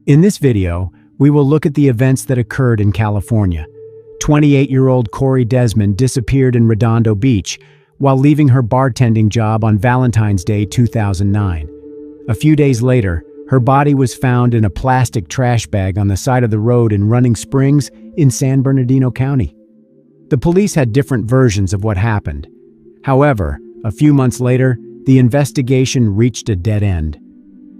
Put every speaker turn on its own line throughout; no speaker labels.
In this video, we will look at the events that occurred in California. 28-year-old Cori Desmond disappeared in Redondo Beach while leaving her bartending job on Valentine's Day 2009. A few days later, her body was found in a plastic trash bag on the side of the road in Running Springs in San Bernardino County. The police had different versions of what happened. However, a few months later, the investigation reached a dead end.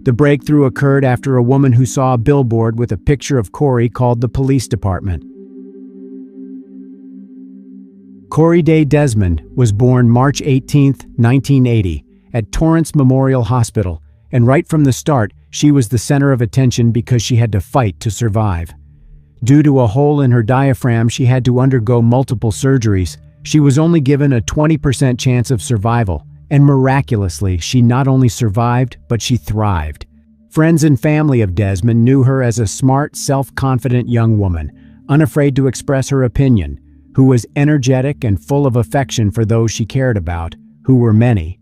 The breakthrough occurred after a woman who saw a billboard with a picture of Cori called the police department. Cori Desmond was born March 18, 1980, at Torrance Memorial Hospital, and right from the start, she was the center of attention because she had to fight to survive. Due to a hole in her diaphragm, she had to undergo multiple surgeries. She was only given a 20% chance of survival, and miraculously, she not only survived, but she thrived. Friends and family of Desmond knew her as a smart, self-confident young woman, unafraid to express her opinion, who was energetic and full of affection for those she cared about, who were many.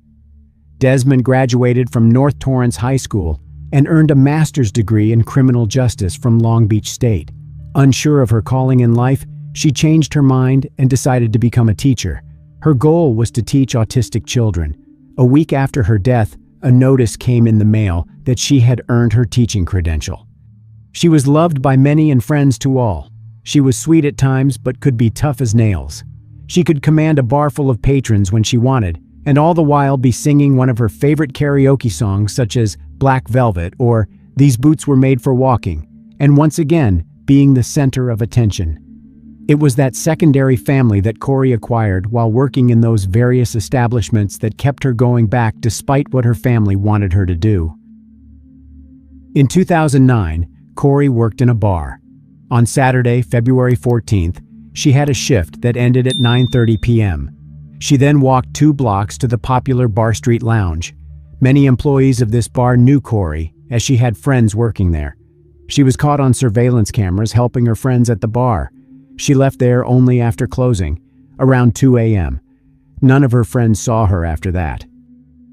Desmond graduated from North Torrance High School and earned a master's degree in criminal justice from Long Beach State. Unsure of her calling in life, she changed her mind and decided to become a teacher. Her goal was to teach autistic children. A week after her death, a notice came in the mail that she had earned her teaching credential. She was loved by many and friends to all. She was sweet at times but could be tough as nails. She could command a bar full of patrons when she wanted, and all the while be singing one of her favorite karaoke songs such as Black Velvet or These Boots Were Made for Walking, and once again, being the center of attention. It was that secondary family that Cori acquired while working in those various establishments that kept her going back despite what her family wanted her to do. In 2009, Cori worked in a bar. On Saturday, February 14th, she had a shift that ended at 9:30 p.m. She then walked 2 blocks to the popular Bar Street Lounge. Many employees of this bar knew Cori, as she had friends working there. She was caught on surveillance cameras helping her friends at the bar. She left there only after closing, around 2 a.m. None of her friends saw her after that.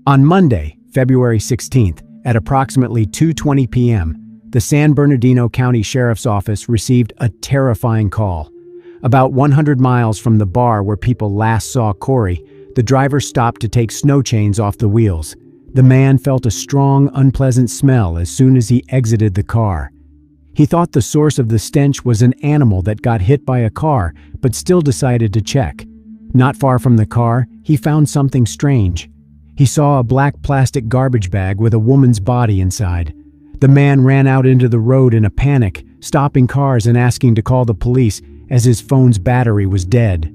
On Monday, February 16th, at approximately 2:20 p.m., the San Bernardino County Sheriff's Office received a terrifying call. About 100 miles from the bar where people last saw Cori, the driver stopped to take snow chains off the wheels. The man felt a strong, unpleasant smell as soon as he exited the car. He thought the source of the stench was an animal that got hit by a car, but still decided to check. Not far from the car, he found something strange. He saw a black plastic garbage bag with a woman's body inside. The man ran out into the road in a panic, stopping cars and asking to call the police as his phone's battery was dead.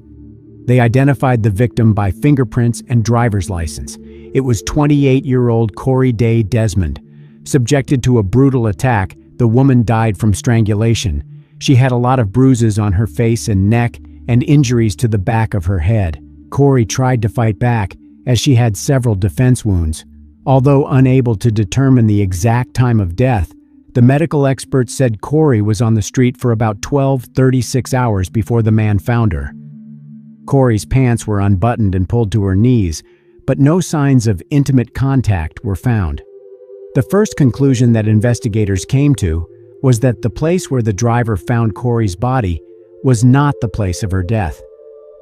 They identified the victim by fingerprints and driver's license. It was 28-year-old Cori Desmond. Subjected to a brutal attack, the woman died from strangulation. She had a lot of bruises on her face and neck and injuries to the back of her head. Cori tried to fight back, as she had several defense wounds. Although unable to determine the exact time of death, the medical experts said Cori was on the street for about 36 hours before the man found her. Cori's pants were unbuttoned and pulled to her knees, but no signs of intimate contact were found. The first conclusion that investigators came to was that the place where the driver found Cori's body was not the place of her death.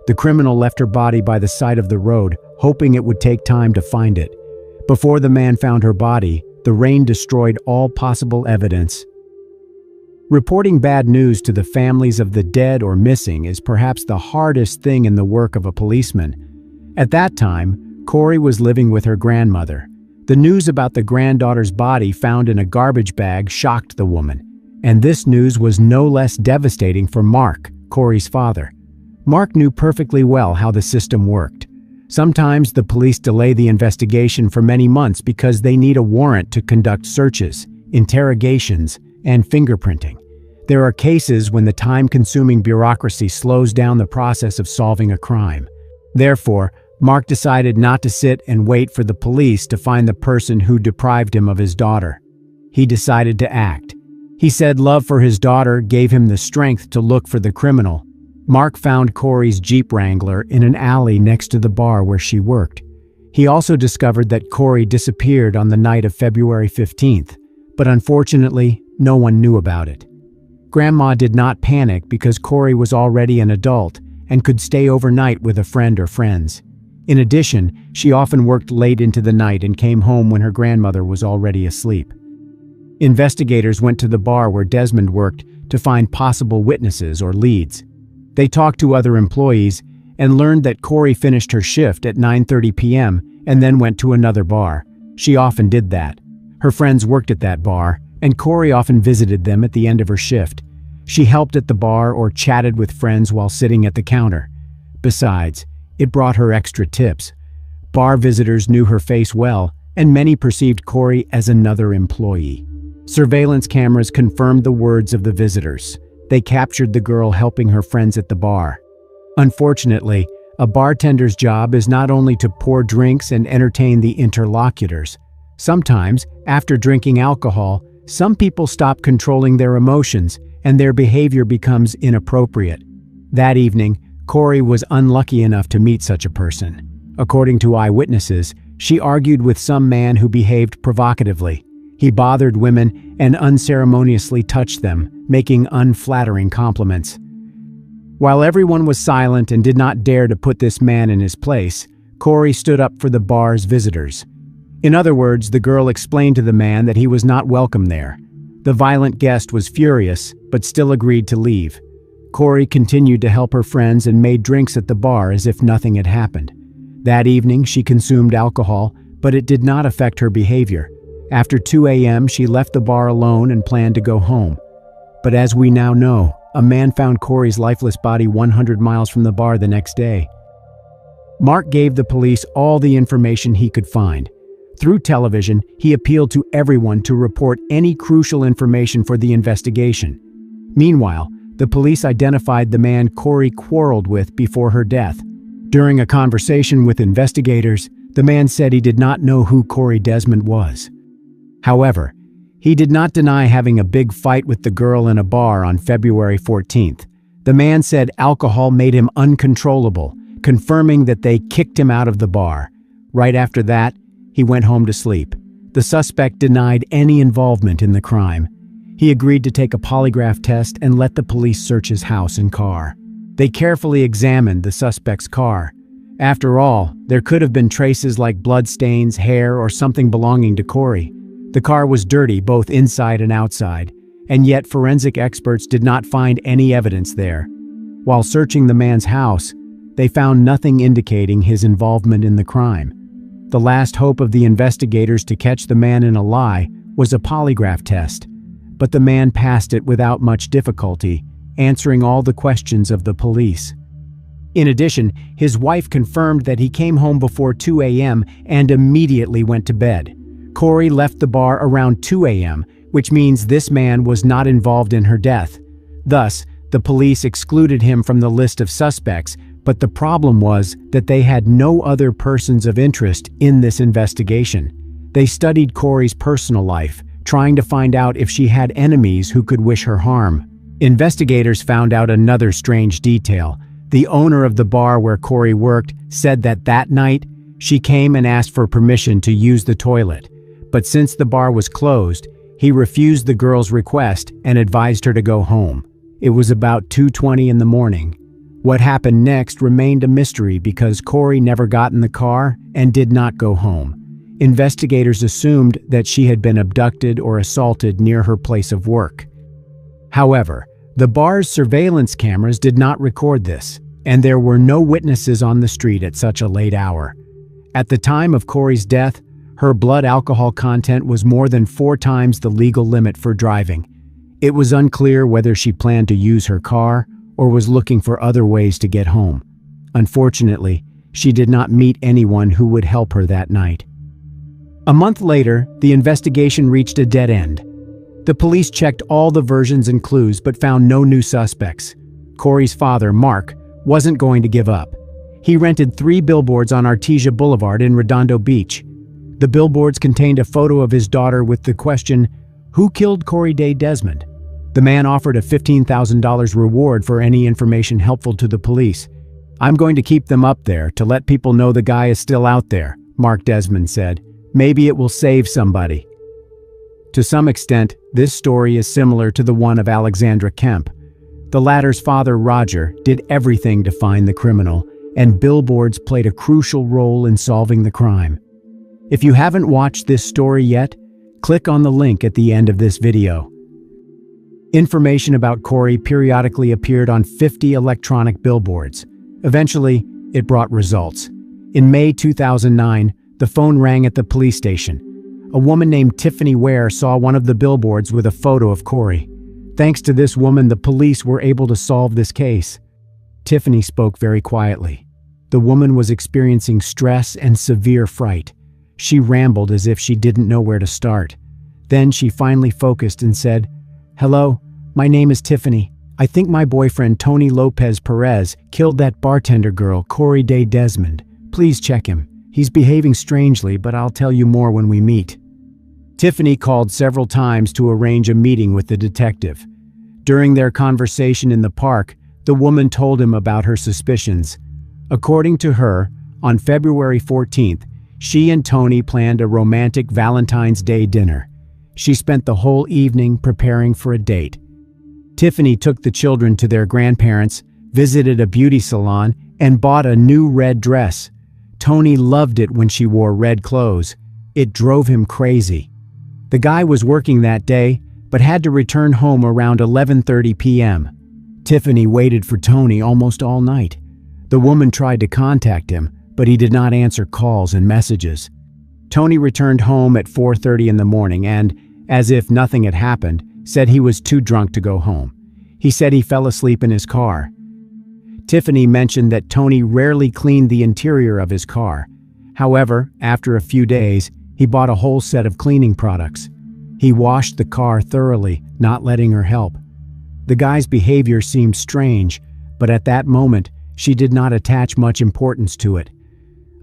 The criminal left her body by the side of the road, hoping it would take time to find it. Before the man found her body, the rain destroyed all possible evidence. Reporting bad news to the families of the dead or missing is perhaps the hardest thing in the work of a policeman. At that time, Cori was living with her grandmother. The news about the granddaughter's body found in a garbage bag shocked the woman, and this news was no less devastating for Mark, Cori's father. Mark knew perfectly well how the system worked. Sometimes the police delay the investigation for many months because they need a warrant to conduct searches, interrogations, and fingerprinting. There are cases when the time-consuming bureaucracy slows down the process of solving a crime. Therefore, Mark decided not to sit and wait for the police to find the person who deprived him of his daughter. He decided to act. He said love for his daughter gave him the strength to look for the criminal. Mark found Cori's Jeep Wrangler in an alley next to the bar where she worked. He also discovered that Cori disappeared on the night of February 15th, but unfortunately, no one knew about it. Grandma did not panic because Cori was already an adult and could stay overnight with a friend or friends. In addition, she often worked late into the night and came home when her grandmother was already asleep. Investigators went to the bar where Desmond worked to find possible witnesses or leads. They talked to other employees and learned that Cori finished her shift at 9:30 p.m. and then went to another bar. She often did that. Her friends worked at that bar, and Cori often visited them at the end of her shift. She helped at the bar or chatted with friends while sitting at the counter. Besides, it brought her extra tips. Bar visitors knew her face well, and many perceived Cori as another employee. Surveillance cameras confirmed the words of the visitors. They captured the girl helping her friends at the bar. Unfortunately, a bartender's job is not only to pour drinks and entertain the interlocutors. Sometimes, after drinking alcohol, some people stop controlling their emotions and their behavior becomes inappropriate. That evening, Cori was unlucky enough to meet such a person. According to eyewitnesses, she argued with some man who behaved provocatively. He bothered women and unceremoniously touched them, making unflattering compliments. While everyone was silent and did not dare to put this man in his place, Cori stood up for the bar's visitors. In other words, the girl explained to the man that he was not welcome there. The violent guest was furious, but still agreed to leave. Cori continued to help her friends and made drinks at the bar as if nothing had happened. That evening, she consumed alcohol, but it did not affect her behavior. After 2 a.m., she left the bar alone and planned to go home. But as we now know, a man found Cori's lifeless body 100 miles from the bar the next day. Mark gave the police all the information he could find. Through television, he appealed to everyone to report any crucial information for the investigation. Meanwhile, the police identified the man Cori quarreled with before her death. During a conversation with investigators, the man said he did not know who Cori Desmond was. However, he did not deny having a big fight with the girl in a bar on February 14th. The man said alcohol made him uncontrollable, confirming that they kicked him out of the bar. Right after that, he went home to sleep. The suspect denied any involvement in the crime. He agreed to take a polygraph test and let the police search his house and car. They carefully examined the suspect's car. After all, there could have been traces like bloodstains, hair, or something belonging to Cori. The car was dirty both inside and outside, and yet forensic experts did not find any evidence there. While searching the man's house, they found nothing indicating his involvement in the crime. The last hope of the investigators to catch the man in a lie was a polygraph test, but the man passed it without much difficulty, answering all the questions of the police. In addition, his wife confirmed that he came home before 2 a.m. and immediately went to bed. Cori left the bar around 2 a.m., which means this man was not involved in her death. Thus, the police excluded him from the list of suspects, but the problem was that they had no other persons of interest in this investigation. They studied Cori's personal life, trying to find out if she had enemies who could wish her harm. Investigators found out another strange detail. The owner of the bar where Cori worked said that that night, she came and asked for permission to use the toilet. But since the bar was closed, he refused the girl's request and advised her to go home. It was about 2:20 in the morning. What happened next remained a mystery because Cori never got in the car and did not go home. Investigators assumed that she had been abducted or assaulted near her place of work. However, the bar's surveillance cameras did not record this, and there were no witnesses on the street at such a late hour. At the time of Cori's death, her blood alcohol content was more than 4 times the legal limit for driving. It was unclear whether she planned to use her car or was looking for other ways to get home. Unfortunately, she did not meet anyone who would help her that night. A month later, the investigation reached a dead end. The police checked all the versions and clues but found no new suspects. Cori's father, Mark, wasn't going to give up. He rented 3 billboards on Artesia Boulevard in Redondo Beach. The billboards contained a photo of his daughter with the question, "Who killed Cori Desmond?" The man offered a $15,000 reward for any information helpful to the police. "I'm going to keep them up there to let people know the guy is still out there," Mark Desmond said. "Maybe it will save somebody." To some extent, this story is similar to the one of Alexandra Kemp. The latter's father, Roger, did everything to find the criminal, and billboards played a crucial role in solving the crime. If you haven't watched this story yet, click on the link at the end of this video. Information about Cori periodically appeared on 50 electronic billboards. Eventually, it brought results. In May 2009, the phone rang at the police station. A woman named Tiffany Ware saw one of the billboards with a photo of Cori. Thanks to this woman, the police were able to solve this case. Tiffany spoke very quietly. The woman was experiencing stress and severe fright. She rambled as if she didn't know where to start. Then she finally focused and said, "Hello, my name is Tiffany. I think my boyfriend Tony Lopez Perez killed that bartender girl, Cori Desmond. Please check him. He's behaving strangely, but I'll tell you more when we meet." Tiffany called several times to arrange a meeting with the detective. During their conversation in the park, the woman told him about her suspicions. According to her, on February 14th, she and Tony planned a romantic Valentine's Day dinner. She spent the whole evening preparing for a date. Tiffany took the children to their grandparents, visited a beauty salon, and bought a new red dress. Tony loved it when she wore red clothes. It drove him crazy. The guy was working that day, but had to return home around 11:30 p.m. Tiffany waited for Tony almost all night. The woman tried to contact him, but he did not answer calls and messages. Tony returned home at 4:30 in the morning and, as if nothing had happened, said he was too drunk to go home. He said he fell asleep in his car. Tiffany mentioned that Tony rarely cleaned the interior of his car. However, after a few days, he bought a whole set of cleaning products. He washed the car thoroughly, not letting her help. The guy's behavior seemed strange, but at that moment, she did not attach much importance to it.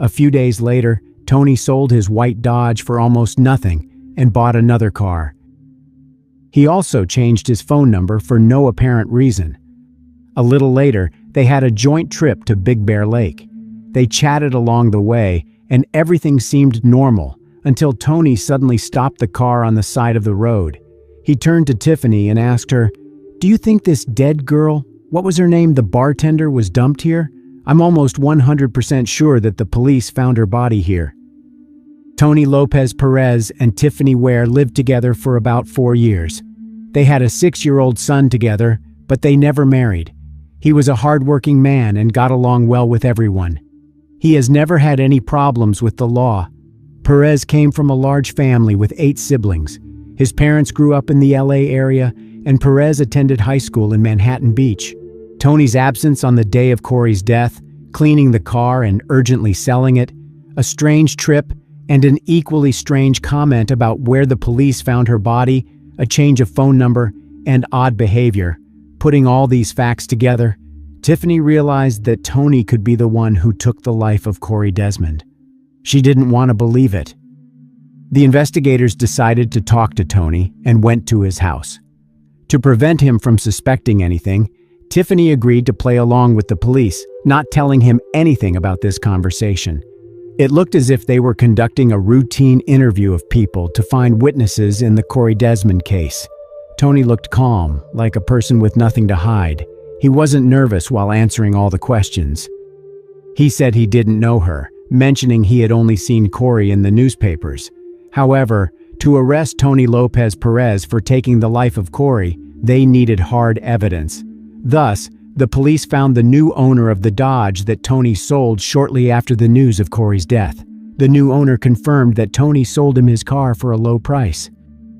A few days later, Tony sold his white Dodge for almost nothing and bought another car. He also changed his phone number for no apparent reason. A little later, they had a joint trip to Big Bear Lake. They chatted along the way, and everything seemed normal until Tony suddenly stopped the car on the side of the road. He turned to Tiffany and asked her, "Do you think this dead girl, what was her name, the bartender, was dumped here? I'm almost 100% sure that the police found her body here." Tony Lopez Perez and Tiffany Ware lived together for about 4 years. They had a 6-year-old son together, but they never married. He was a hardworking man and got along well with everyone. He has never had any problems with the law. Perez came from a large family with 8 siblings. His parents grew up in the LA area, and Perez attended high school in Manhattan Beach. Tony's absence on the day of Cori's death, cleaning the car and urgently selling it, a strange trip, and an equally strange comment about where the police found her body, a change of phone number, and odd behavior. Putting all these facts together, Tiffany realized that Tony could be the one who took the life of Cori Desmond. She didn't want to believe it. The investigators decided to talk to Tony and went to his house. To prevent him from suspecting anything, Tiffany agreed to play along with the police, not telling him anything about this conversation. It looked as if they were conducting a routine interview of people to find witnesses in the Cori Desmond case. Tony looked calm, like a person with nothing to hide. He wasn't nervous while answering all the questions. He said he didn't know her, mentioning he had only seen Cori in the newspapers. However, to arrest Tony Lopez Perez for taking the life of Cori, they needed hard evidence. Thus, the police found the new owner of the Dodge that Tony sold shortly after the news of Cori's death. The new owner confirmed that Tony sold him his car for a low price.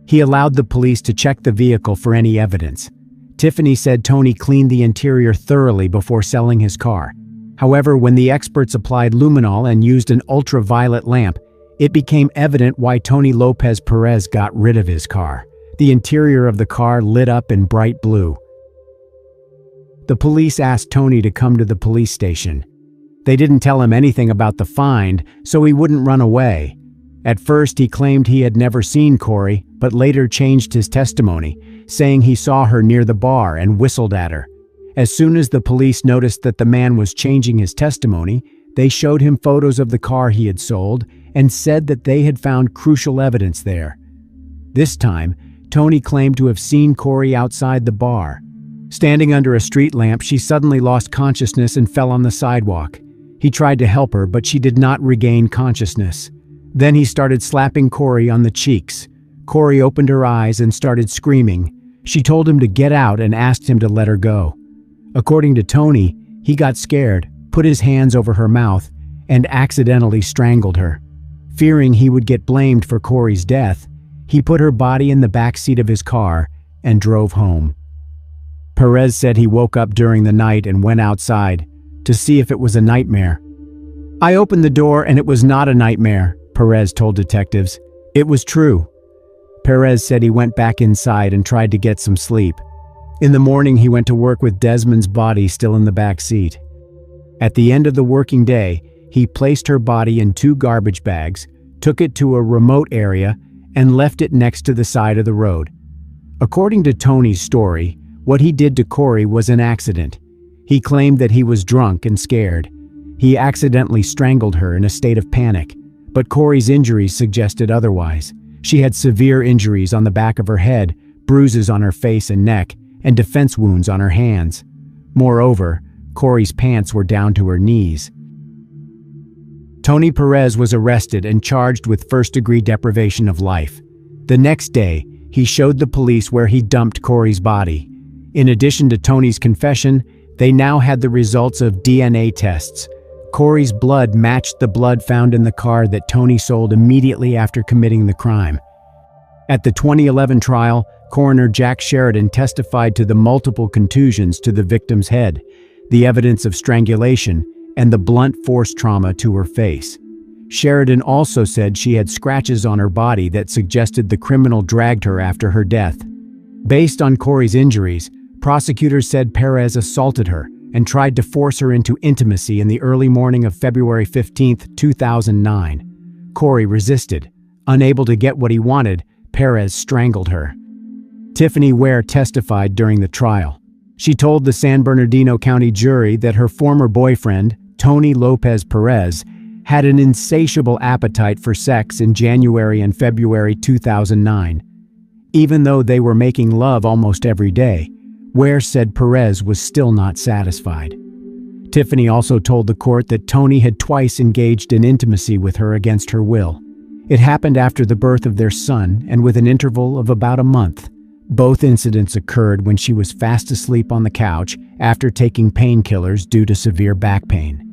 He allowed the police to check the vehicle for any evidence. Tiffany said Tony cleaned the interior thoroughly before selling his car. However, when the experts applied luminol and used an ultraviolet lamp, it became evident why Tony Lopez Perez got rid of his car. The interior of the car lit up in bright blue. The police asked Tony to come to the police station. They didn't tell him anything about the find, so he wouldn't run away. At first, he claimed he had never seen Cori, but later changed his testimony, saying he saw her near the bar and whistled at her. As soon as the police noticed that the man was changing his testimony, they showed him photos of the car he had sold and said that they had found crucial evidence there. This time, Tony claimed to have seen Cori outside the bar. Standing under a street lamp, she suddenly lost consciousness and fell on the sidewalk. He tried to help her, but she did not regain consciousness. Then he started slapping Cori on the cheeks. Cori opened her eyes and started screaming. She told him to get out and asked him to let her go. According to Tony, he got scared, put his hands over her mouth, and accidentally strangled her. Fearing he would get blamed for Cori's death, he put her body in the back seat of his car and drove home. Perez said he woke up during the night and went outside to see if it was a nightmare. "I opened the door and it was not a nightmare," Perez told detectives. "It was true." Perez said he went back inside and tried to get some sleep. In the morning, he went to work with Desmond's body still in the back seat. At the end of the working day, he placed her body in 2 garbage bags, took it to a remote area, and left it next to the side of the road. According to Tony's story, what he did to Cori was an accident. He claimed that he was drunk and scared. He accidentally strangled her in a state of panic, but Cori's injuries suggested otherwise. She had severe injuries on the back of her head, bruises on her face and neck, and defense wounds on her hands. Moreover, Cori's pants were down to her knees. Tony Perez was arrested and charged with first-degree deprivation of life. The next day, he showed the police where he dumped Cori's body. In addition to Tony's confession, they now had the results of DNA tests. Cori's blood matched the blood found in the car that Tony sold immediately after committing the crime. At the 2011 trial, Coroner Jack Sheridan testified to the multiple contusions to the victim's head, the evidence of strangulation, and the blunt force trauma to her face. Sheridan also said she had scratches on her body that suggested the criminal dragged her after her death. Based on Cori's injuries, prosecutors said Perez assaulted her and tried to force her into intimacy in the early morning of February 15, 2009. Cori resisted. Unable to get what he wanted, Perez strangled her. Tiffany Ware testified during the trial. She told the San Bernardino County jury that her former boyfriend, Tony Lopez Perez, had an insatiable appetite for sex in January and February 2009. Even though they were making love almost every day, Ware said Perez was still not satisfied. Tiffany also told the court that Tony had twice engaged in intimacy with her against her will. It happened after the birth of their son and with an interval of about a month. Both incidents occurred when she was fast asleep on the couch after taking painkillers due to severe back pain.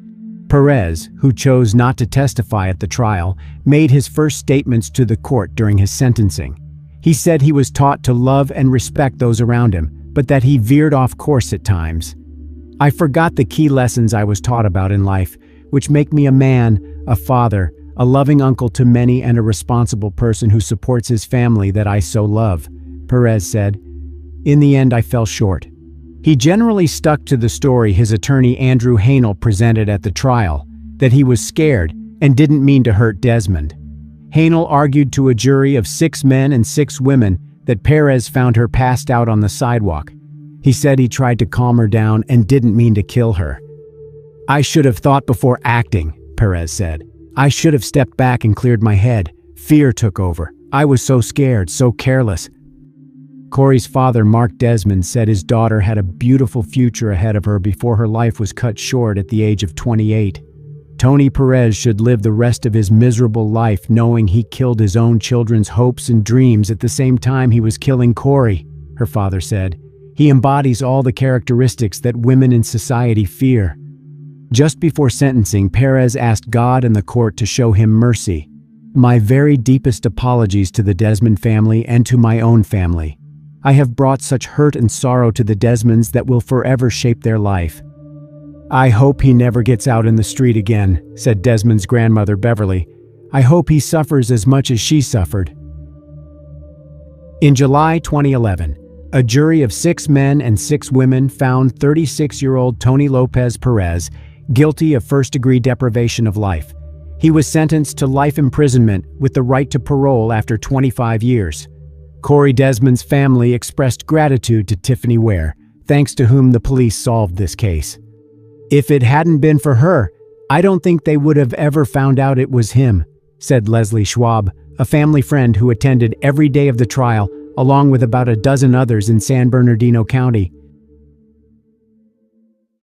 Perez, who chose not to testify at the trial, made his first statements to the court during his sentencing. He said he was taught to love and respect those around him, but that he veered off course at times. "I forgot the key lessons I was taught about in life, which make me a man, a father, a loving uncle to many, and a responsible person who supports his family that I so love," Perez said. "In the end, I fell short." He generally stuck to the story his attorney Andrew Hanel presented at the trial, that he was scared and didn't mean to hurt Desmond. Hanel argued to a jury of 6 men and 6 women that Perez found her passed out on the sidewalk. He said he tried to calm her down and didn't mean to kill her. "I should have thought before acting," Perez said. "I should have stepped back and cleared my head. Fear took over. I was so scared, so careless." Cori's father, Mark Desmond, said his daughter had a beautiful future ahead of her before her life was cut short at the age of 28. Tony Perez should live the rest of his miserable life knowing he killed his own children's hopes and dreams at the same time he was killing Cori, her father said. He embodies all the characteristics that women in society fear. Just before sentencing, Perez asked God and the court to show him mercy. "My very deepest apologies to the Desmond family and to my own family. I have brought such hurt and sorrow to the Desmonds that will forever shape their life. I hope he never gets out in the street again," said Desmond's grandmother, Beverly. "I hope he suffers as much as she suffered." In July 2011, a jury of 6 men and 6 women found 36-year-old Tony Lopez Perez guilty of first-degree deprivation of life. He was sentenced to life imprisonment with the right to parole after 25 years. Cori Desmond's family expressed gratitude to Tiffany Ware, thanks to whom the police solved this case. "If it hadn't been for her, I don't think they would have ever found out it was him," said Leslie Schwab, a family friend who attended every day of the trial, along with about a dozen others in San Bernardino County.